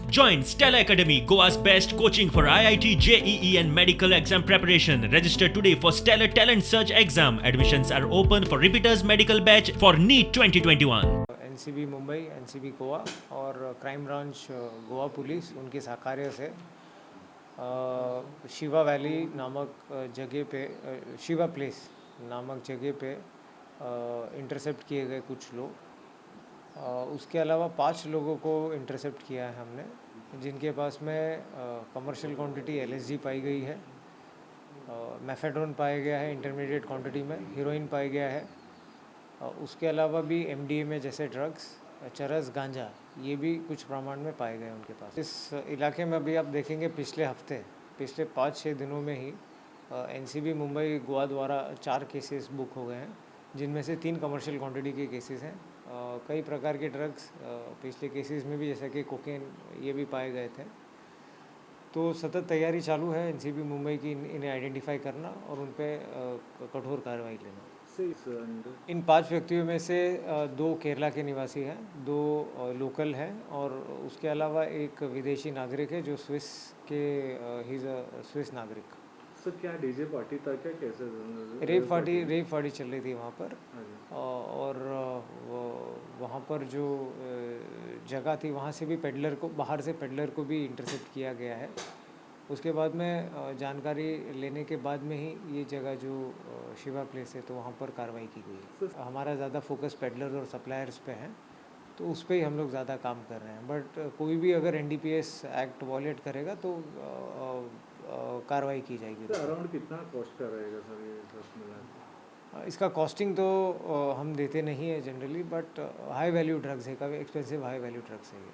Join Stella Academy, Goa's best coaching for IIT, JEE and medical exam preparation. Register today for Stellar Talent Search exam. Admissions are open for repeaters medical batch for NEET 2021. NCB Mumbai, NCB Goa और crime branch Goa police उनके सहकार्य से Shiva valley नामक जगह पे Shiva place नामक जगह पे इंटरसेप्ट किए गए कुछ लोग। उसके अलावा 5 लोगों को इंटरसेप्ट किया है हमने, जिनके पास में कमर्शियल क्वांटिटी एलएसडी पाई गई है, मेफेड्रोन पाया गया है इंटरमीडिएट क्वांटिटी में, हीरोइन पाया गया है। उसके अलावा भी एमडीएमए जैसे ड्रग्स, चरस, गांजा, ये भी कुछ प्रमाण में पाए गए उनके पास। इस इलाके में अभी आप देखेंगे पिछले 5-6 दिनों में ही एनसीबी मुंबई गोवा द्वारा 4 केसेस बुक हो गए हैं, जिनमें से 3 कमर्शियल क्वांटिटी के केसेस हैं। कई प्रकार के ड्रग्स पिछले केसेस में भी, जैसे कि कोकेन, ये भी पाए गए थे। तो सतत तैयारी चालू है एनसीबी मुंबई की इन्हें आइडेंटिफाई करना और उन पर कठोर कार्रवाई लेना। इन 5 व्यक्तियों में से 2 केरला के निवासी हैं, 2 लोकल हैं और उसके अलावा एक विदेशी नागरिक है जो स्विस नागरिक। सर क्या डीजे पार्टी था क्या, कैसे? रेव पार्टी चल रही थी वहाँ पर। और वहाँ पर जो जगह थी, वहाँ से भी बाहर से पेडलर को भी इंटरसेप्ट किया गया है। उसके बाद में जानकारी लेने के बाद में ही ये जगह जो शिवा प्लेस है, तो वहाँ पर कार्रवाई की गई है। हमारा ज़्यादा फोकस पेडलर और सप्लायर्स पे है, तो उस पर ही हम लोग ज़्यादा काम कर रहे हैं। बट कोई भी अगर एनडीपीएस एक्ट वॉलेट करेगा तो कार्रवाई की जाएगी। तो अराउंड कितना कॉस्ट का रहेगा सर ये सब मिला? इसका कॉस्टिंग तो हम देते नहीं है generally, but high value drugs है, काफ़ी एक्सपेंसिव हाई वैल्यू ड्रग्स है ये।